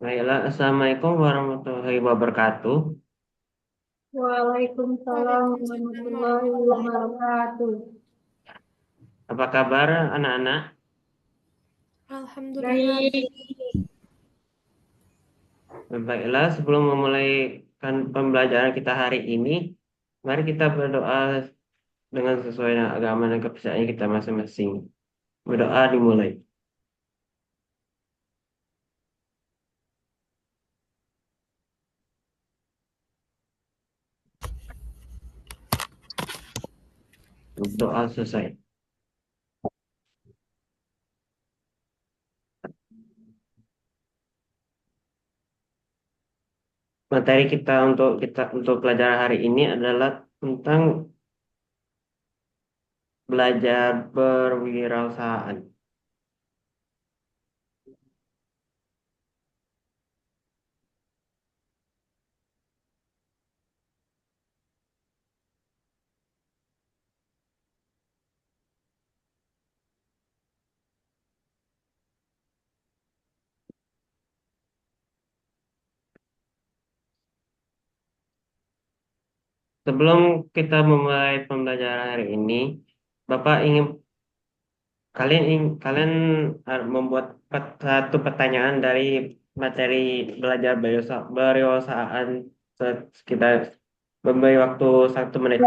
Baiklah, Assalamualaikum warahmatullahi wabarakatuh. Waalaikumsalam Waalaikumsalam warahmatullahi warahmatullahi wabarakatuh. Apa kabar anak-anak? Alhamdulillah. Baik. Baiklah, sebelum memulai pembelajaran kita hari ini, mari kita berdoa dengan sesuai dengan agama dan kepercayaan kita masing-masing. Berdoa dimulai. Doa selesai. Materi kita untuk pelajaran hari ini adalah tentang belajar berwirausahaan. Sebelum kita memulai pembelajaran hari ini, Bapak ingin kalian membuat satu pertanyaan dari materi belajar berwirausahaan sekitar memberi waktu 1 menit.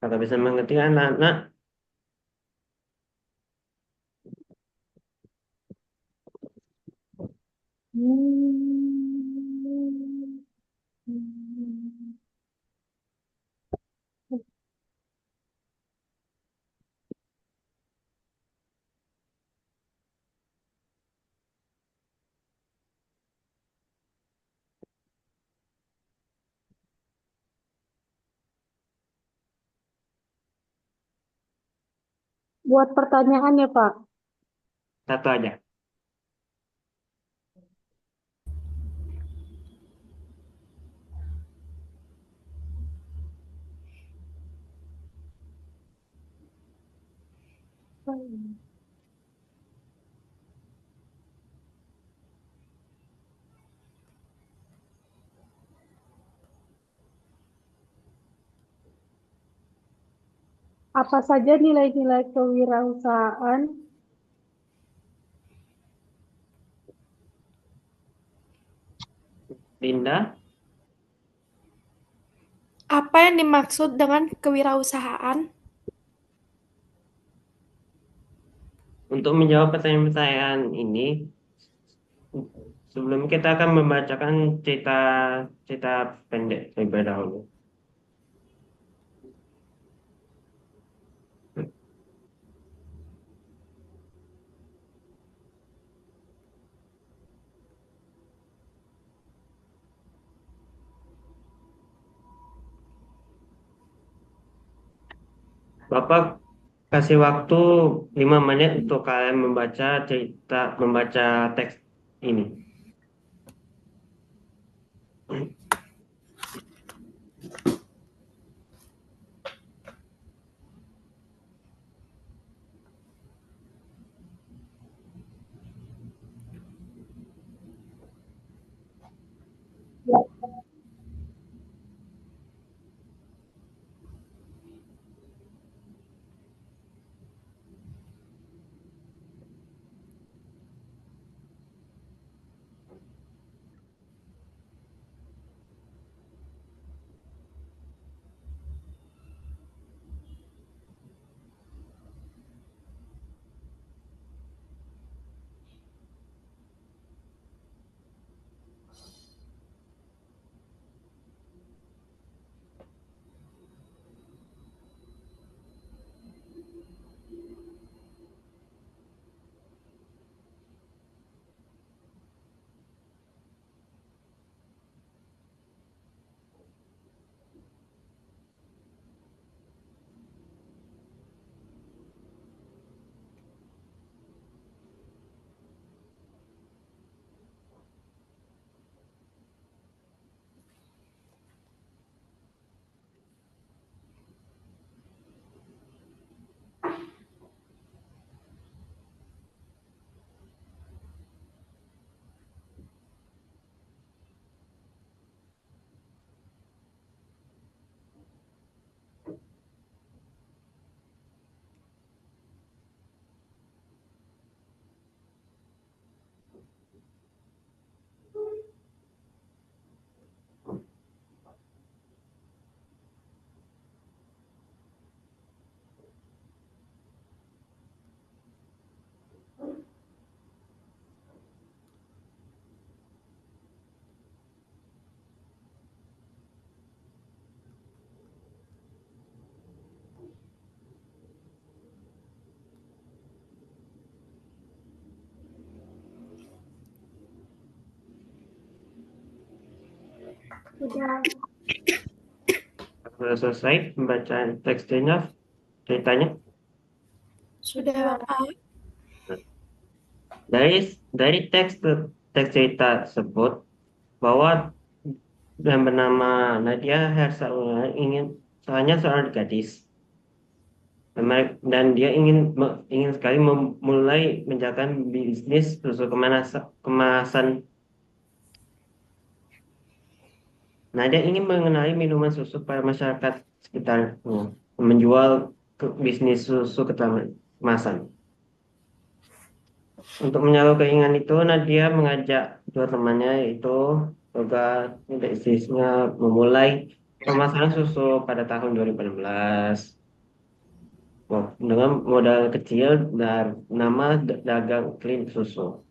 Kalau bisa mengerti anak-anak, Buat pertanyaan ya, Pak. satu aja. Apa saja nilai-nilai kewirausahaan? Linda, Apa yang dimaksud dengan kewirausahaan? untuk menjawab pertanyaan-pertanyaan ini, sebelum kita akan membacakan cerita cerita pendek terlebih dahulu. Bapak kasih waktu 5 menit untuk kalian membaca teks ini. Sudah. Sudah selesai pembacaan teksnya, ceritanya. Sudah, Pak. Dari dari teks cerita tersebut bahwa yang bernama Nadia Hersaula ingin soalnya seorang gadis dan dia ingin sekali memulai menjalankan bisnis susu kemasan. Nah, dia ingin mengenali minuman susu pada masyarakat sekitarnya, menjual bisnis susu kemasan. Untuk menyalurkan keinginan itu, Nadia mengajak dua temannya yaitu Toga dan istrinya memulai pemasaran susu pada tahun 2016. Wah, dengan modal kecil dan nama dagang klinik susu.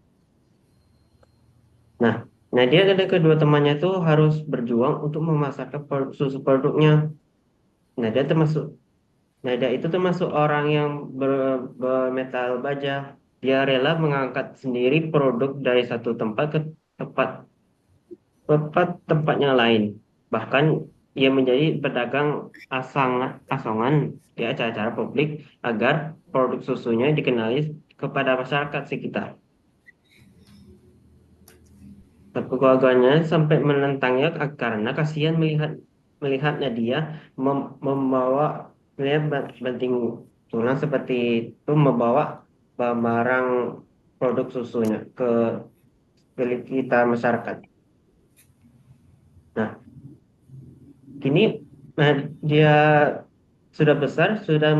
Nah, Nadia dan kedua temannya itu harus berjuang untuk memasarkan susu produknya. Nadia termasuk Nadia itu termasuk orang yang bermetal baja. Dia rela mengangkat sendiri produk dari satu tempat ke tempat tempatnya lain. Bahkan ia menjadi pedagang asongan di acara-acara publik agar produk susunya dikenali kepada masyarakat sekitar. Tapi keluarganya sampai menentangnya karena kasihan melihatnya dia membawa melihat banting tulang seperti itu membawa barang produk susunya ke kita masyarakat. Nah, kini dia sudah besar, sudah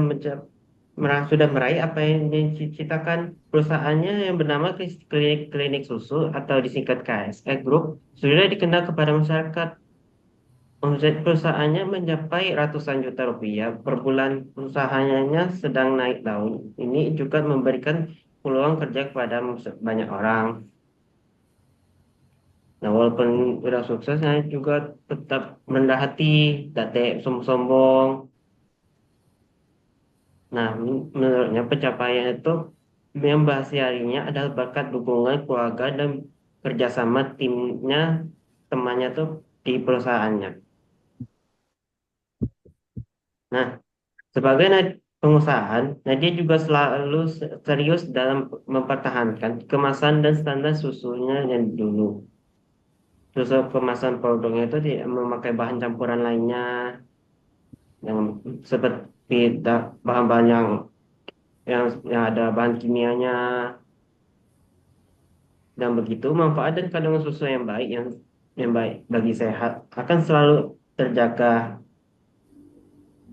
meraih apa yang diciptakan perusahaannya yang bernama Klinik Susu atau disingkat KSE Group sudah dikenal kepada masyarakat. Omset perusahaannya mencapai ratusan juta rupiah per bulan. Usahanya sedang naik daun. Ini juga memberikan peluang kerja kepada banyak orang. Nah, walaupun sudah sukses, saya juga tetap rendah hati, tidak sombong. Nah, menurutnya pencapaian itu yang harinya adalah berkat dukungan keluarga dan kerjasama timnya, temannya tuh di perusahaannya. Nah, sebagai pengusaha, Nadia juga selalu serius dalam mempertahankan kemasan dan standar susunya yang dulu. Susu kemasan produknya itu tidak memakai bahan campuran lainnya yang seperti bahan-bahan yang ada bahan kimianya. Dan begitu, manfaat dan kandungan susu yang baik bagi sehat akan selalu terjaga.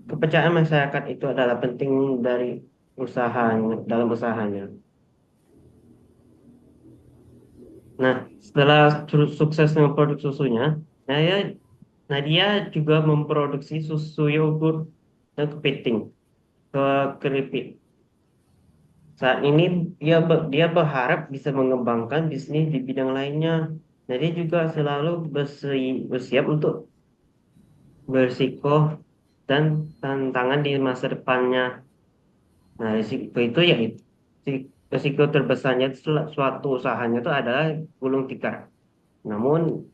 Kepercayaan masyarakat itu adalah penting dalam usahanya. Nah, setelah sukses dengan produk susunya, Nadia, Nadia juga memproduksi susu yogurt dan kepiting ke keripik. Saat ini dia berharap bisa mengembangkan bisnis di bidang lainnya. Jadi juga selalu bersiap untuk berisiko dan tantangan di masa depannya. Nah, risiko itu ya risiko terbesarnya suatu usahanya itu adalah gulung tikar. Namun,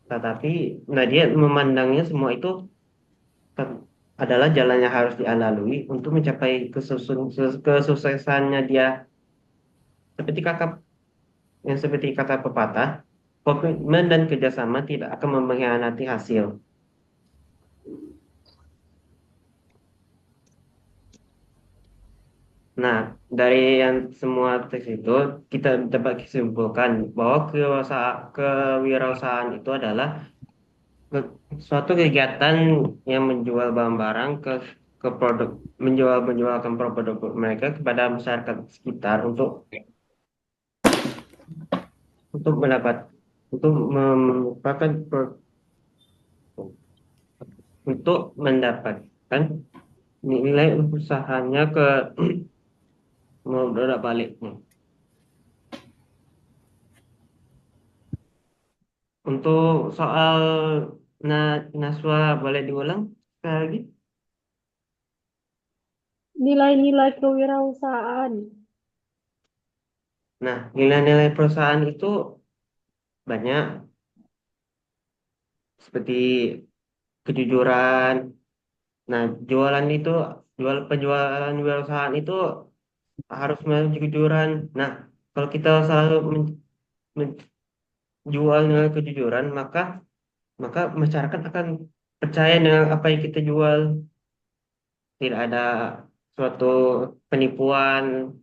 tetapi Nadia memandangnya semua itu te- adalah jalan yang harus dilalui untuk mencapai kesuksesannya dia. Seperti seperti kata pepatah, komitmen dan kerjasama tidak akan mengkhianati hasil. Nah, dari yang semua teks itu kita dapat simpulkan bahwa kewirausahaan itu adalah suatu kegiatan yang menjual barang-barang ke produk menjualkan produk mereka kepada masyarakat sekitar untuk mendapat untuk merupakan untuk mendapatkan nilai usahanya ke bolak balik. Untuk soal Naswa boleh diulang sekali lagi. Nilai-nilai kewirausahaan. Nah, nilai-nilai perusahaan itu banyak. seperti kejujuran. Nah, jualan itu, penjualan wirausahaan itu harus kejujuran. Nah, kalau kita selalu menjual dengan kejujuran, maka masyarakat akan percaya dengan apa yang kita jual. Tidak ada suatu penipuan,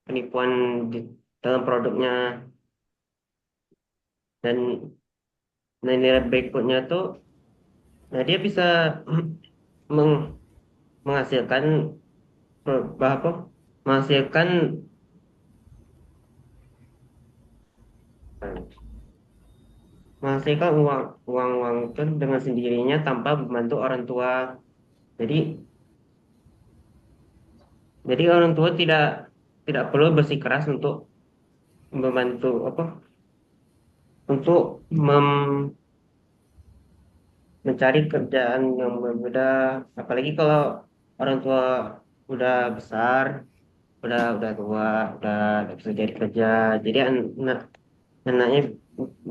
penipuan di dalam produknya. Dan nilai berikutnya tuh, nah dia bisa meng- menghasilkan apa? Menghasilkan menghasilkan uang itu dengan sendirinya tanpa membantu orang tua. Jadi jadi orang tua tidak tidak perlu bersikeras untuk membantu apa? Untuk mencari kerjaan yang berbeda. Apalagi kalau orang tua udah besar, udah tua, udah nggak bisa cari kerja. Jadi anaknya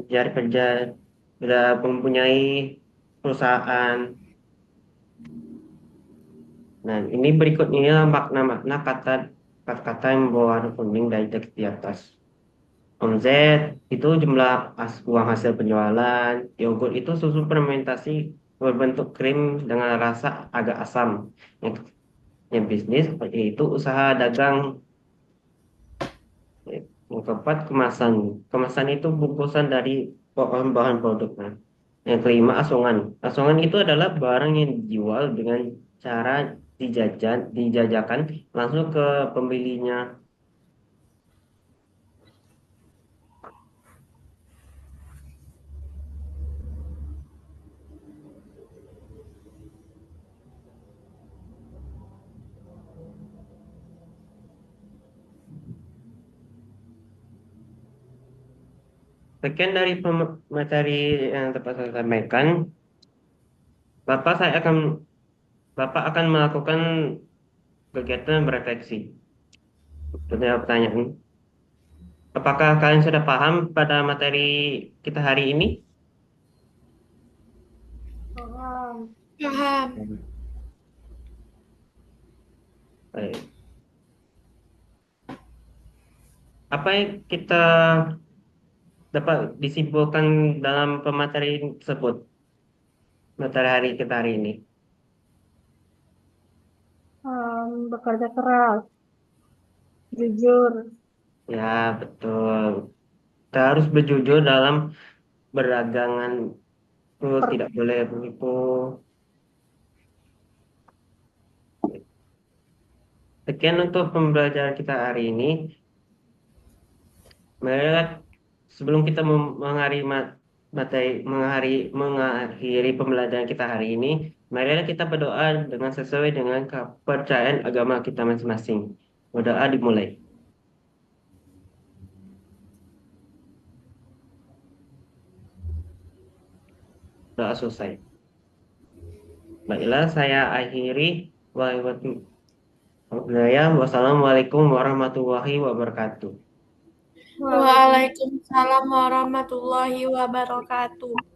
cari kerja, udah mempunyai perusahaan. Nah, ini berikutnya makna-makna kata-kata yang membawa warna kuning dari teks di atas. Omzet itu jumlah uang hasil penjualan. Yogurt itu susu fermentasi berbentuk krim dengan rasa agak asam. Yang, yang bisnis yaitu usaha dagang. Yang keempat, kemasan. Kemasan itu bungkusan dari bahan-bahan produknya. Yang kelima, asongan. Asongan itu adalah barang yang dijual dengan cara dijajakan langsung ke pembelinya. Sekian dari materi yang dapat saya sampaikan. Bapak saya akan Bapak akan melakukan kegiatan berefleksi. Pertanyaan, pertanyaan. Apakah kalian sudah paham pada materi kita hari ini? Paham. Paham. Baik. Apa yang kita dapat disimpulkan dalam pemateri tersebut, materi hari kita hari ini? Bekerja keras, jujur, Ya, betul. Kita harus berjujur dalam berdagangan. Betul, per- tidak boleh menipu. Sekian untuk pembelajaran kita hari ini. Marilah sebelum kita mengakhiri pembelajaran kita hari ini, marilah kita berdoa dengan sesuai dengan kepercayaan agama kita masing-masing. Berdoa dimulai. Doa selesai. Baiklah, saya akhiri. Wassalamualaikum warahmatullahi wabarakatuh. Waalaikumsalam. Waalaikumsalam warahmatullahi wabarakatuh.